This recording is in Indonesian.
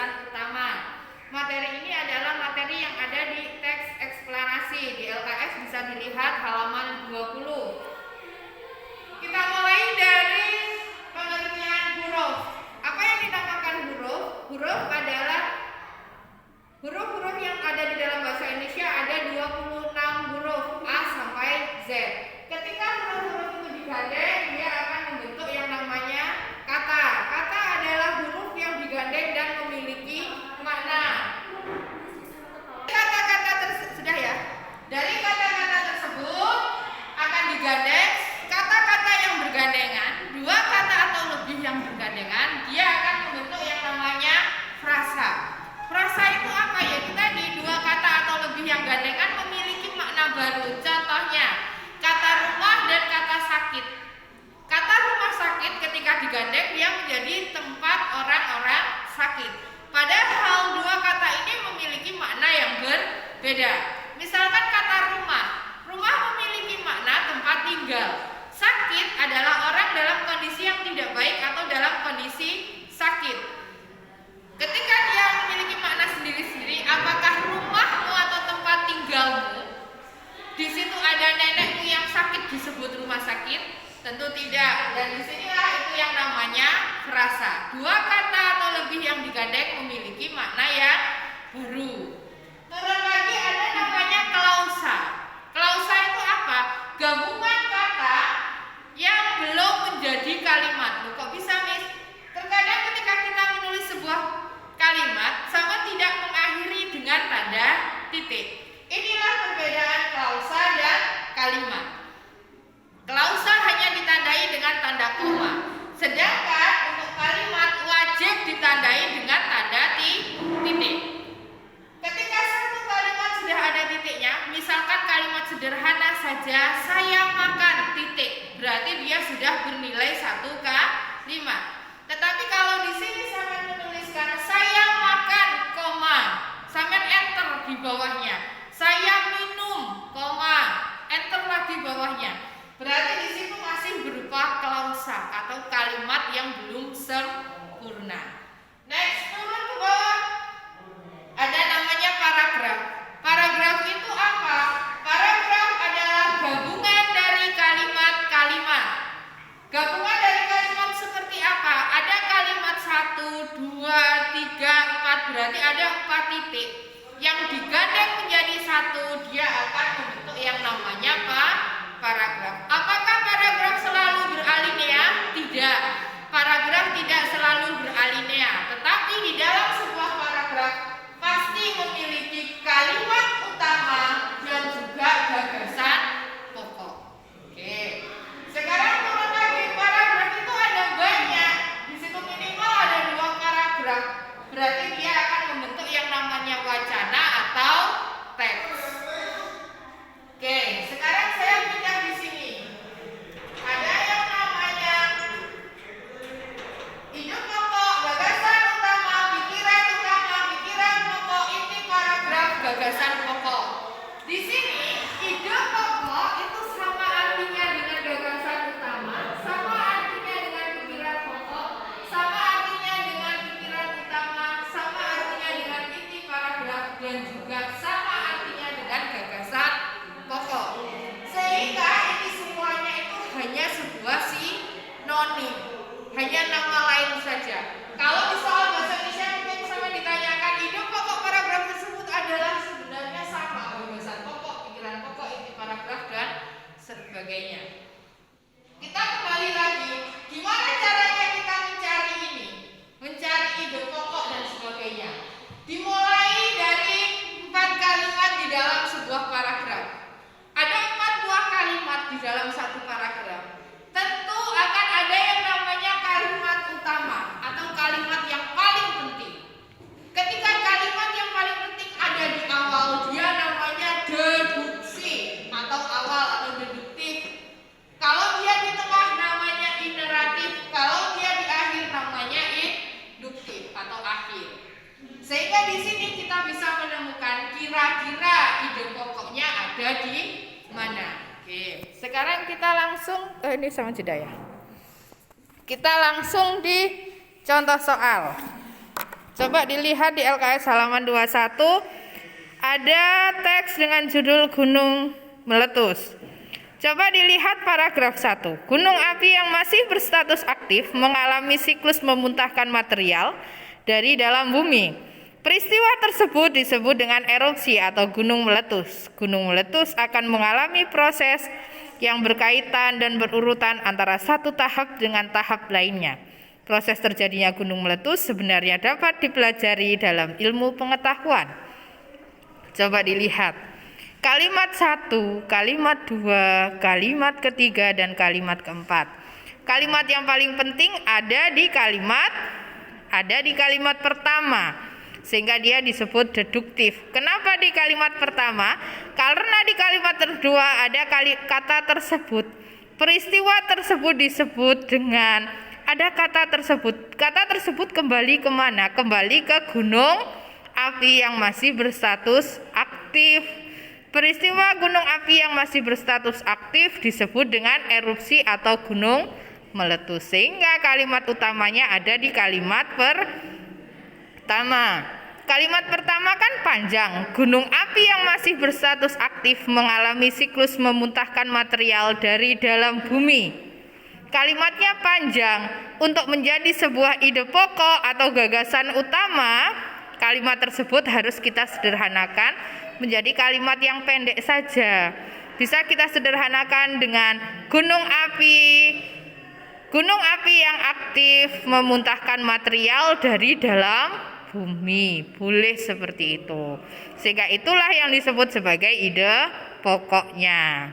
gagasan utama. Materi ini adalah materi yang ada di teks eksplanasi. Di LKS bisa dilihat halaman 20. Kita mulai dari pengertian huruf. Apa yang dinamakan huruf? Huruf adalah huruf-huruf yang ada di dalam bahasa Indonesia. Ada 26 huruf A sampai Z. Ketika huruf-huruf itu digandeng, dia akan membentuk yang namanya kata. Kata adalah huruf yang digandeng dan memiliki makna. Sudah ya. Dari kata-kata tersebut akan digandeng kata-kata yang bergandengan, dua kata atau lebih yang bergandengan, dia akan membentuk yang namanya frasa. Frasa itu apa ya? Tadi dua kata atau lebih yang gandengan memiliki makna baru. Contohnya, kata rumah dan kata sakit. Kata rumah sakit ketika digandeng dia menjadi tempat orang-orang sakit. Padahal dua kata ini memiliki makna yang berbeda. Misalkan kata rumah. Rumah memiliki makna tempat tinggal. Sakit adalah orang dalam kondisi yang tidak baik atau dalam kondisi sakit. Ketika dia memiliki makna sendiri-sendiri, apakah rumahmu atau tempat tinggalmu di situ ada nenekmu yang sakit disebut rumah sakit? Tentu tidak. Dan disinilah itu yang namanya frasa. Dua kata atau lebih yang digandeng memiliki makna yang baru. Turun lagi ada namanya klausa. Klausa itu apa? Gabungan kata yang belum menjadi kalimat. Loh, kok bisa, Miss? Terkadang ketika kita menulis sebuah kalimat sama tidak mengakhiri dengan tanda titik. Inilah perbedaan klausa dan kalimat. Klausa hanya ditandai dengan tanda koma, sedangkan untuk kalimat wajib ditandai dengan tanda titik. Ketika satu kalimat sudah ada titiknya, misalkan kalimat sederhana saja, saya makan titik, berarti dia sudah bernilai 1 kalimat. Tetapi kalau di sini saya menuliskan saya makan, koma, sampai enter di bawahnya. Saya minum, koma, enter lagi bawahnya. Berarti di situ masih berupa klausa atau kalimat yang belum sempurna. Next, turun ke bawah. Ada namanya paragraf. Paragraf itu apa? Paragraf adalah gabungan dari kalimat-kalimat. Gabungan dari kalimat seperti apa? Ada kalimat 1, 2, 3, 4, berarti ada 4 titik. Yang digandeng menjadi 1, dia akan membentuk yang namanya paragraf. Apakah paragraf selalu beralinea? Tidak. Paragraf tidak selalu beralinea. Tetapi di dalam sebuah paragraf pasti memiliki kalimat utama dan juga gagasan pokok. Oke. Sekarang turun lagi, paragraf itu ada banyak. Di situ minimal ada 2 paragraf. Berarti dia akan membentuk yang namanya wacana atau teks. Oke, sekarang saya pindah di sini. Ada yang namanya hidup pokok, gagasan utama, pikiran pokok. Ini paragraf gagasan pokok. Di sini hidup pokok itu sama artinya dengan gagasan utama, sama artinya dengan pikiran pokok, sama artinya dengan pikiran utama, sama artinya dengan inti paragraf, dan juga sama artinya dengan gagasan pokok. Sehingga ini semuanya itu hanya sebuah sinonim, hanya nama lain saja. Kalau di soal bahasa Indonesia mungkin sama ditanyakan hidup pokok paragraf tersebut adalah sebenarnya sama, gagasan pokok, pikiran pokok, inti paragraf, dan sebagainya. Kita kembali lagi, gimana caranya kita mencari ini, mencari hidup pokok dan sebagainya. Dimulai dari 4 kalimat di dalam sebuah paragraf. Ada 4 buah kalimat di dalam satu paragraf. Tentu akan ada yang namanya kalimat utama atau kalimat yang paling penting. Ketika kalimat yang paling penting ada di awal, dia namanya deduksi atau awal atau deduktif. Kalau dia di tengah namanya ineratif, kalau dia di akhir namanya induktif atau akhir. Sehingga di sini kita bisa menemukan kira-kira ide pokoknya ada di mana. Oke, sekarang kita langsung ini sama jeda ya. Kita langsung di contoh soal. Coba dilihat di LKS halaman 21 ada teks dengan judul Gunung Meletus. Coba dilihat paragraf 1. Gunung api yang masih berstatus aktif mengalami siklus memuntahkan material dari dalam bumi. Peristiwa tersebut disebut dengan erupsi atau gunung meletus. Gunung meletus akan mengalami proses yang berkaitan dan berurutan antara satu tahap dengan tahap lainnya. Proses terjadinya gunung meletus sebenarnya dapat dipelajari dalam ilmu pengetahuan. Coba dilihat. Kalimat 1, kalimat 2, kalimat ketiga, dan kalimat keempat. Kalimat yang paling penting ada di kalimat pertama, sehingga dia disebut deduktif. Kenapa di kalimat pertama? Karena di kalimat kedua ada kata tersebut. Peristiwa tersebut disebut dengan ada kata tersebut. Kata tersebut kembali kemana? Kembali ke gunung api yang masih berstatus aktif. Peristiwa gunung api yang masih berstatus aktif disebut dengan erupsi atau gunung meletus. Sehingga kalimat utamanya ada di kalimat pertama. Kalimat pertama kan panjang. Gunung api yang masih berstatus aktif mengalami siklus memuntahkan material dari dalam bumi. Kalimatnya panjang. Untuk menjadi sebuah ide pokok atau gagasan utama, kalimat tersebut harus kita sederhanakan menjadi kalimat yang pendek saja. Bisa kita sederhanakan dengan gunung api yang aktif memuntahkan material dari dalam bumi. Boleh seperti itu. Sehingga itulah yang disebut sebagai ide pokoknya.